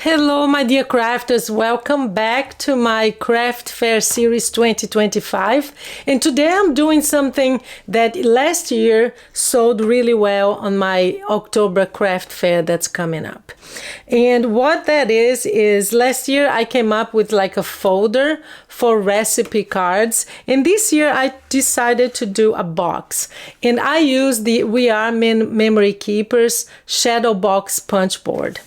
Hello my dear crafters, welcome back to my craft fair series 2025, and today I'm doing something that last year sold really well on my October craft fair that's coming up. And what that is last year I came up with like a folder for recipe cards, and this year I decided to do a box, and I used the We Are Memory Keepers Shadow Box Punch Board.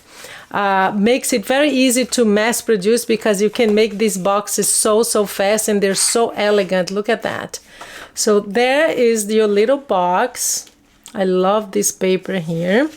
Makes it very easy to mass produce because you can make these boxes so fast, and they're so elegant. Look at that. So there is your little box. I love this paper here.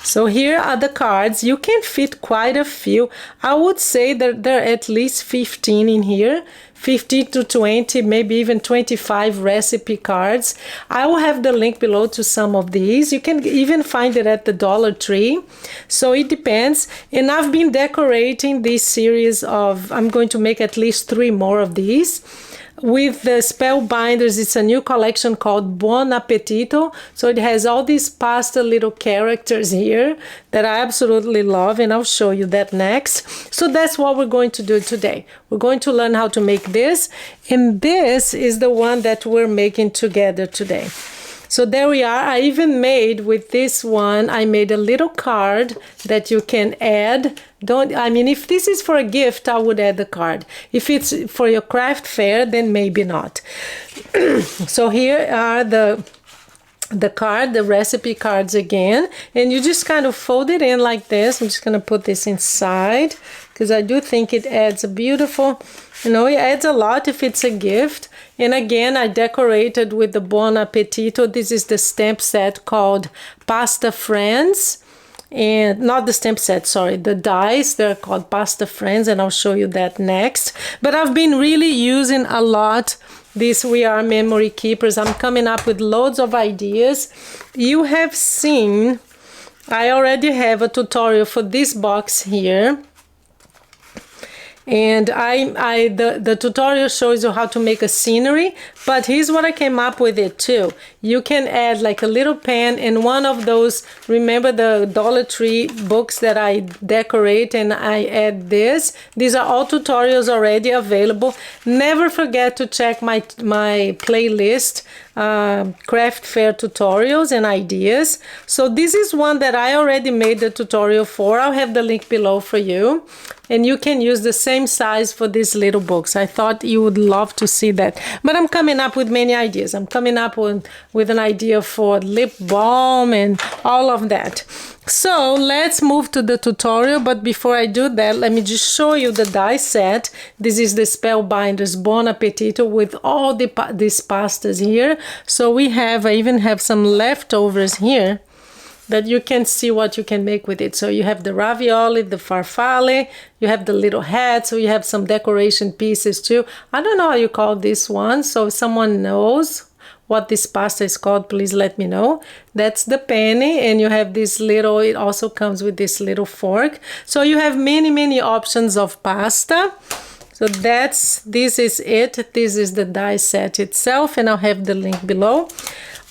So here are the cards. You can fit quite a few. I would say that there are at least 15 in here. 15 to 20, maybe even 25 recipe cards. I will have the link below to some of these. You can even find it at the Dollar Tree. So it depends. And I've been decorating this series of, I'm going to make at least 3 more of these. With the Spellbinders, it's a new collection called Buon Appetito. So it has all these pastel little characters here that I absolutely love, and I'll show you that next. So that's what we're going to do today. We're going to learn how to make this, and this is the one that we're making together today. So there we are. I even made with this one, I made a little card that you can add. If this is for a gift, I would add the card. If it's for your craft fair, then maybe not. So here are the recipe cards again, and you just kind of fold it in like this. I'm just going to put this inside because I do think it adds a beautiful, it adds a lot if it's a gift. And again, I decorated with the Buon Appetito. This is the stamp set called Pasta Friends. And not the stamp set, sorry, the dies, they're called Pasta Friends, and I'll show you that next. But I've been really using a lot these We Are Memory Keepers. I'm coming up with loads of ideas. You have seen, I already have a tutorial for this box here. And the tutorial shows you how to make a scenery, but here's what I came up with it too. You can add like a little pen and one of those, remember the Dollar Tree books that I decorate, and I add this. These are all tutorials already available. Never forget to check my playlist, craft fair tutorials and ideas. So this is one that I already made the tutorial for. I'll have the link below for you, and you can use the same size for these little books. I thought you would love to see that, but I'm coming up with many ideas. I'm coming up with an idea for lip balm and all of that. So let's move to the tutorial, but before I do that, let me just show you the die set. This is the Spellbinders Buon Appetito with all these pastas here. So I even have some leftovers here that you can see what you can make with it. So you have the ravioli, the farfalle, you have the little hat, so you have some decoration pieces too. I don't know how you call this one, so if someone knows what this pasta is called, please let me know. That's the penny, and you have this little, it also comes with this little fork. So you have many options of pasta. So this is it. This is the die set itself, and I'll have the link below.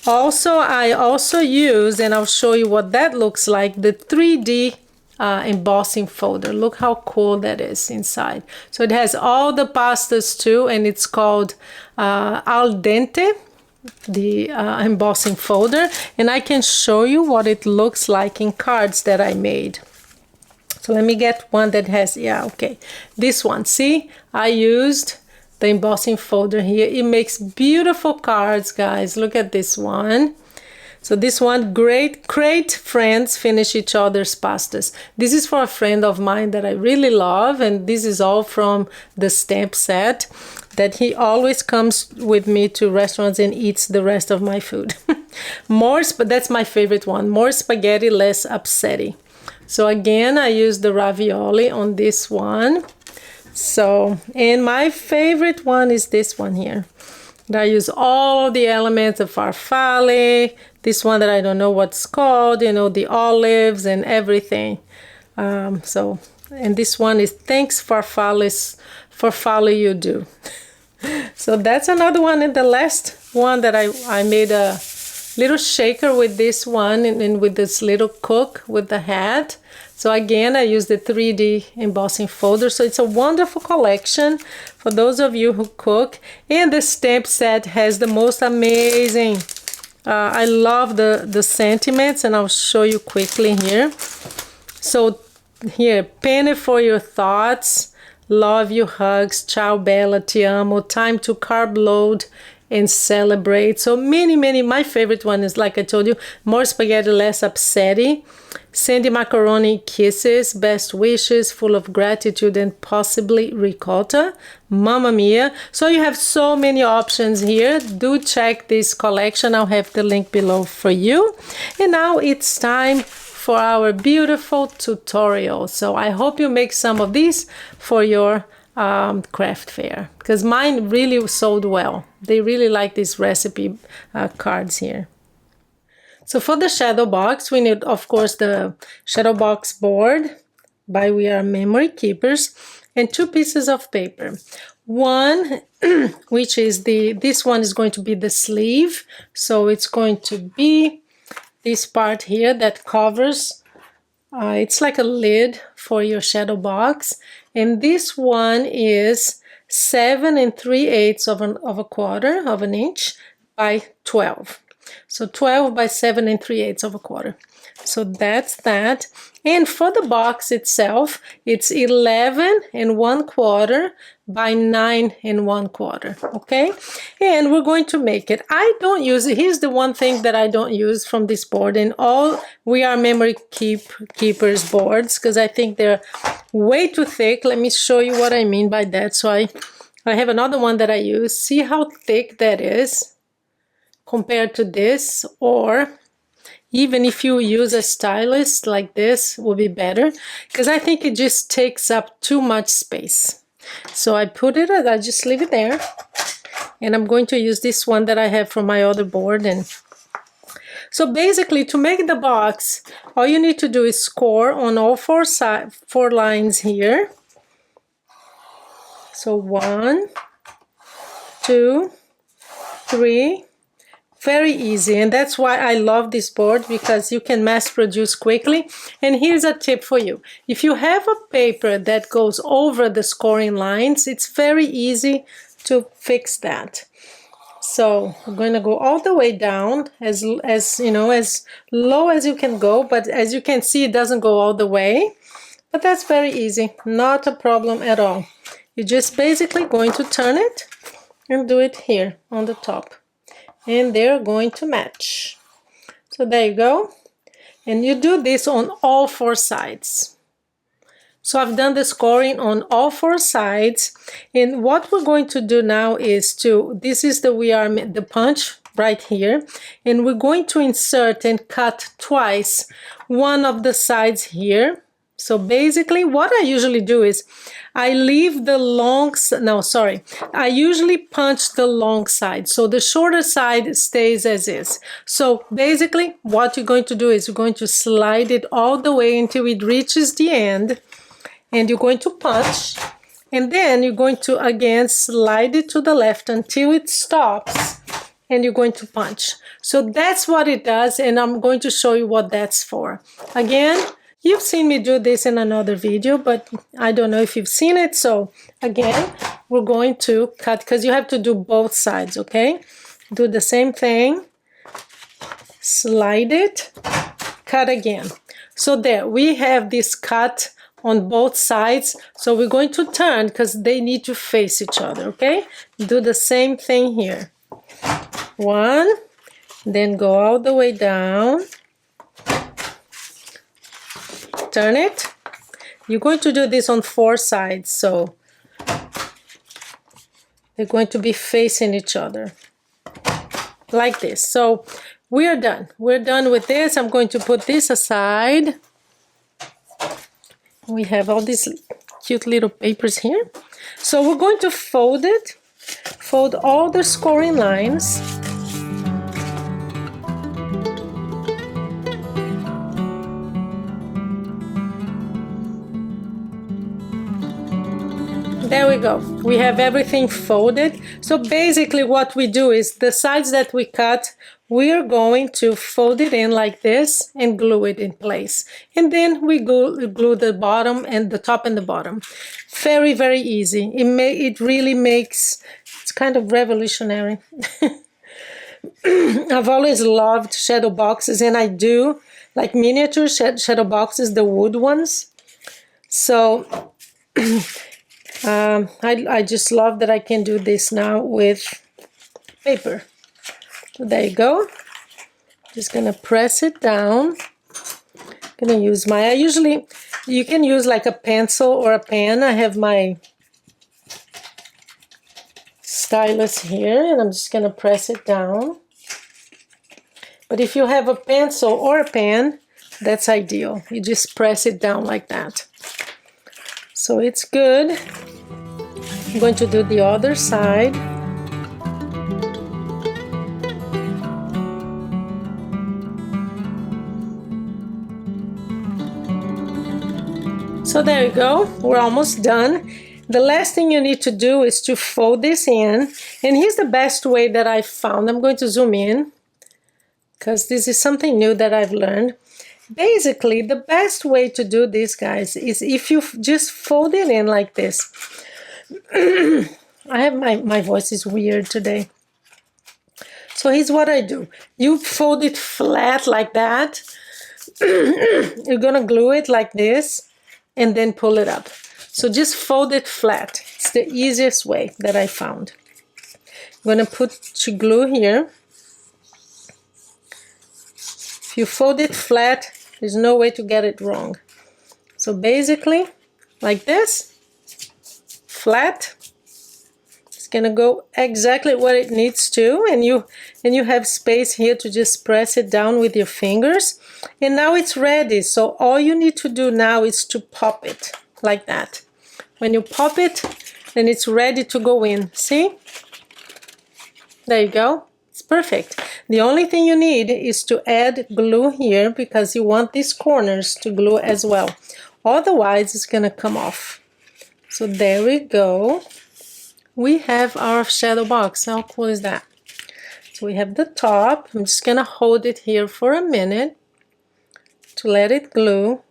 Also, I also use, and I'll show you what that looks like, the 3D embossing folder. Look how cool that is inside. So it has all the pastas too, and it's called Al Dente, the embossing folder, and I can show you what it looks like in cards that I made. So let me get one that has, this one. See, I used the embossing folder here. It makes beautiful cards, guys. Look at this one. So this one, great friends finish each other's pastas. This is for a friend of mine that I really love, and this is all from the stamp set that he always comes with me to restaurants and eats the rest of my food. That's my favorite one. More spaghetti, less upsetty. So again, I use the ravioli on this one. So, and my favorite one is this one here. I use all of the elements of farfalle, this one that I don't know what's called, the olives and everything. And this one is thanks farfalle you do. So that's another one, and the last one that I made a little shaker with this one, and with this little cook with the hat. So again, I use the 3D embossing folder. So it's a wonderful collection for those of you who cook. And the stamp set has the most amazing, I love the sentiments, and I'll show you quickly here. So here, penny for your thoughts, love you, hugs, ciao bella, ti amo, time to carb load and celebrate. So many, my favorite one is, like I told you, more spaghetti, less upsetty. Sandy macaroni kisses, best wishes, full of gratitude and possibly ricotta. Mamma mia. So you have so many options here. Do check this collection. I'll have the link below for you. And now it's time for our beautiful tutorial. So I hope you make some of these for your craft fair, because mine really sold well. They really like these recipe cards here. So for the shadow box, we need, of course, the shadow box board by We Are Memory Keepers, and 2 pieces of paper. One, which is this one is going to be the sleeve. So it's going to be this part here that covers, it's like a lid for your shadow box. And this one is 7 3/8 of a quarter of an inch by 12. So 12 by 7 3/8 of a quarter. So that's that. And for the box itself, it's 11 1/4 by 9 1/4. Okay, and we're going to make it. I don't use it. Here's the one thing that I don't use from this board in all We Are Memory Keepers boards, because I think they're way too thick. Let me show you what I mean by that. So I have another one that I use. See how thick that is compared to this, or even if you use a stylus like this will be better, because I think it just takes up too much space. So I just leave it there, and I'm going to use this one that I have from my other board. And so basically, to make the box, all you need to do is score on all 4 lines here. So 1, 2, 3. Very easy, and that's why I love this board, because you can mass produce quickly. And here's a tip for you. If you have a paper that goes over the scoring lines, it's very easy to fix that. So I'm going to go all the way down as you know, as low as you can go, but as you can see, it doesn't go all the way. But that's very easy, not a problem at all. You're just basically going to turn it and do it here on the top. And they're going to match. So there you go. And you do this on all 4 sides. So I've done the scoring on all 4 sides. And what we're going to do now is this is the punch right here. And we're going to insert and cut twice one of the sides here. So basically what I usually do is I leave the I usually punch the long side. So the shorter side stays as is. So basically what you're going to do is you're going to slide it all the way until it reaches the end. And you're going to punch. And then you're going to again slide it to the left until it stops. And you're going to punch. So that's what it does. And I'm going to show you what that's for. Again, you've seen me do this in another video, but I don't know if you've seen it. So again, we're going to cut, because you have to do both sides, okay? Do the same thing, slide it, cut again. So there, we have this cut on both sides. So we're going to turn, because they need to face each other, okay? Do the same thing here. 1, then go all the way down. Turn it. You're going to do this on 4 sides, so they're going to be facing each other like this. So we are done. We're done with this. I'm going to put this aside. We have all these cute little papers here. So we're going to fold it. Fold all the scoring lines. There we go. We have everything folded. So basically what we do is the sides that we cut, we are going to fold it in like this and glue it in place. And then we glue the bottom and the top and the bottom. Very, very easy. It really makes, it's kind of revolutionary. I've always loved shadow boxes, and I do like miniature shadow boxes, the wood ones. So I just love that I can do this now with paper. So there you go. Just gonna press it down. Gonna use my, you can use like a pencil or a pen. I have my stylus here, and I'm just gonna press it down. But if you have a pencil or a pen, that's ideal. You just press it down like that. So it's good. I'm going to do the other side. So there you go, we're almost done. The last thing you need to do is to fold this in. And here's the best way that I found. I'm going to zoom in, because this is something new that I've learned. Basically, the best way to do this, guys, is if you just fold it in like this. I have my voice is weird today. So here's what I do. You fold it flat like that. You're gonna glue it like this and then pull it up. So just fold it flat. It's the easiest way that I found. I'm gonna put glue here. If you fold it flat, there's no way to get it wrong. So basically, like this, flat. It's gonna go exactly where it needs to, and you have space here to just press it down with your fingers. And now it's ready. So all you need to do now is to pop it like that. When you pop it, then it's ready to go in. See? There you go. It's perfect. The only thing you need is to add glue here, because you want these corners to glue as well. Otherwise, it's gonna come off. So there we go. We have our shadow box. How cool is that? So we have the top. I'm just gonna hold it here for a minute to let it glue.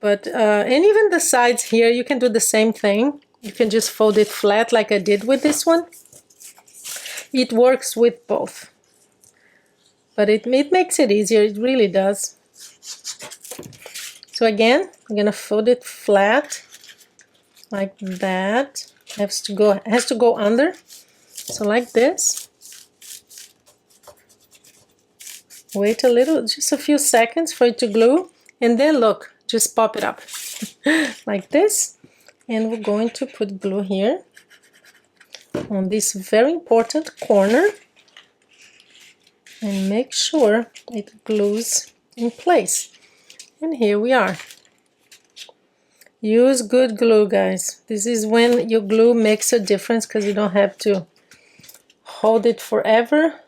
But and even the sides here, you can do the same thing. You can just fold it flat like I did with this one. It works with both. But it makes it easier, it really does. So again, I'm gonna fold it flat like that. Has to go under. So like this. Wait a little, just a few seconds for it to glue, and then look, just pop it up like this. And we're going to put glue here on this very important corner and make sure it glues in place. And here we are. Use good glue, guys. This is when your glue makes a difference, because you don't have to hold it forever,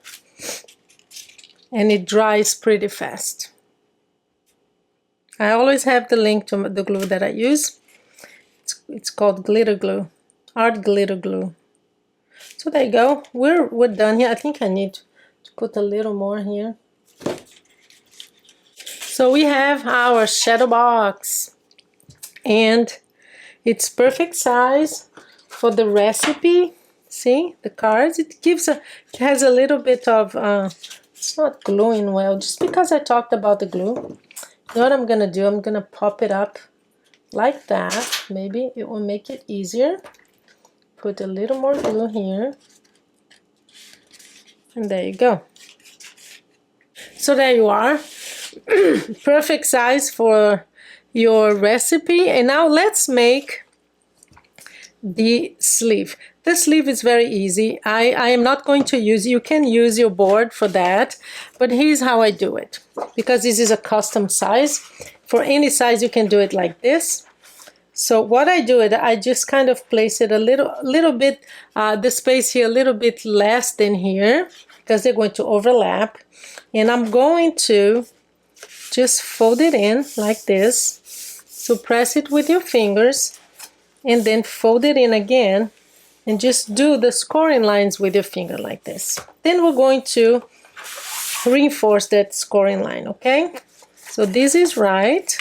and it dries pretty fast. I always have the link to the glue that I use. It's called glitter glue, art glitter glue. So there you go. We're done here. I think I need to put a little more here. So we have our shadow box, and it's perfect size for the recipe. See the cards? It has a little bit of it's not gluing well, just because I talked about the glue. You know what I'm gonna do? I'm gonna pop it up like that. Maybe it will make it easier. Put a little more glue here, and there you go. So there you are. Perfect size for your recipe. And now let's make the sleeve. The sleeve is very easy. I am not going to use, you can use your board for that, but here's how I do it. Because this is a custom size. For any size you can do it like this. So what I do is I just kind of place it a little bit, the space here a little bit less than here, because they're going to overlap. And I'm going to just fold it in like this. So press it with your fingers and then fold it in again, and just do the scoring lines with your finger like this. Then we're going to reinforce that scoring line, okay? So this is right.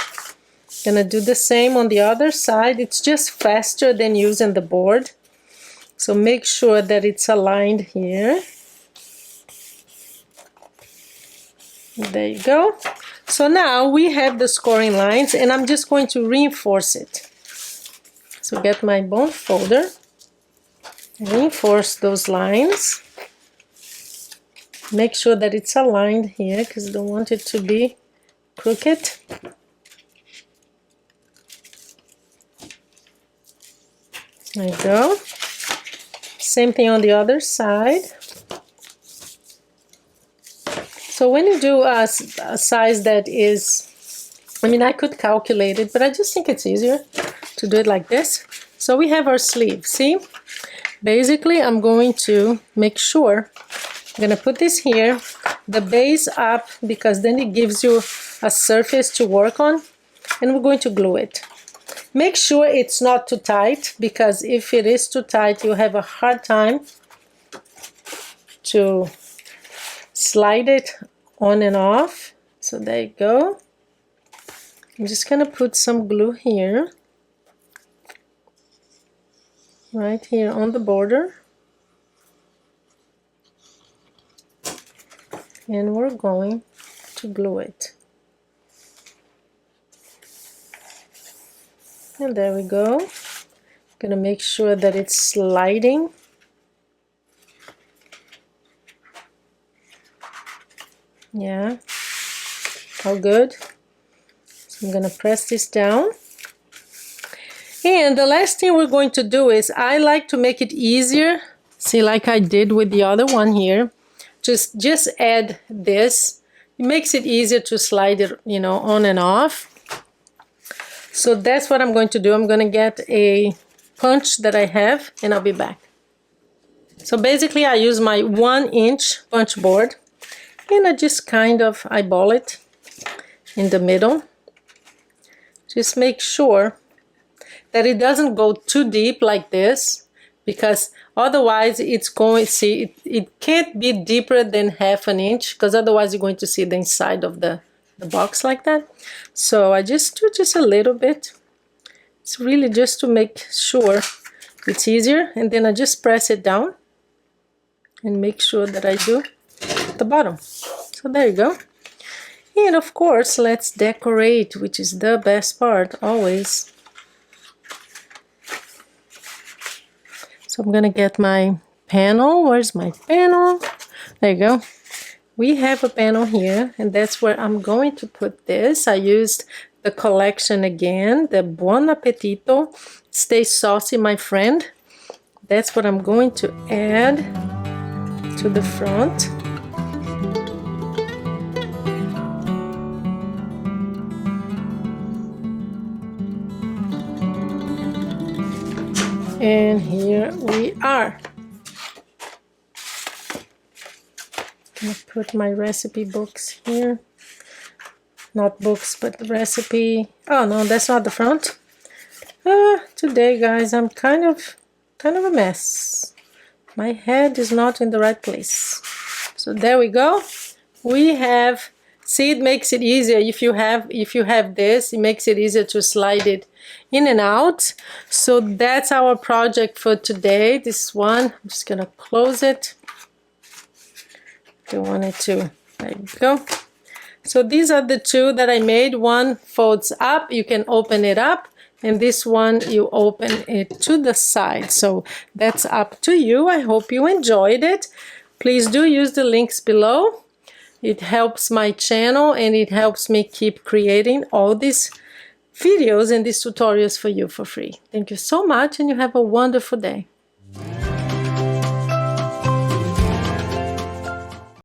Gonna do the same on the other side. It's just faster than using the board. So make sure that it's aligned here. There you go. So now we have the scoring lines, and I'm just going to reinforce it. So get my bone folder, reinforce those lines. Make sure that it's aligned here because I don't want it to be crooked. There you go. Same thing on the other side. So when you do a size that is, I mean, I could calculate it, but I just think it's easier to do it like this. So we have our sleeve, see? Basically, I'm going to make sure, I'm gonna put this here, the base up, because then it gives you a surface to work on, and we're going to glue it. Make sure it's not too tight, because if it is too tight, you have a hard time to slide it on and off. So there you go. I'm just gonna put some glue here, right here on the border. And we're going to glue it. And there we go. Gonna make sure that it's sliding. Yeah, all good. So I'm gonna press this down. And the last thing we're going to do is, I like to make it easier. See, like I did with the other one here. Just add this. It makes it easier to slide it, you know, on and off. So that's what I'm going to do. I'm going to get a punch that I have, and I'll be back. So basically, I use my 1-inch punch board, and I just kind of eyeball it in the middle. Just make sure that it doesn't go too deep like this, because otherwise it's going, see, it can't be deeper than 1/2 inch, because otherwise you're going to see the inside of the box like that. So I just do just a little bit. It's really just to make sure it's easier, and then I just press it down and make sure that I do the bottom. So there you go. And of course, let's decorate, which is the best part always. So I'm gonna get my panel. Where's my panel? There you go. We have a panel here, and that's where I'm going to put this. I used the collection again, the Buon Appetito. Stay saucy, my friend. That's what I'm going to add to the front. And here we are. I'm gonna put my recipe books here. Not books, but the recipe. Oh no, that's not the front. Today, guys, I'm kind of a mess. My head is not in the right place. So there we go. We have. See, it makes it easier if you have this. It makes it easier to slide it in and out. So that's our project for today. This one, I'm just gonna close it. Don't want it to. There you go. So these are the two that I made. One folds up, you can open it up, and this one you open it to the side. So that's up to you. I hope you enjoyed it. Please do use the links below. It helps my channel, and it helps me keep creating all these videos and these tutorials for you for free. Thank you so much, and you have a wonderful day.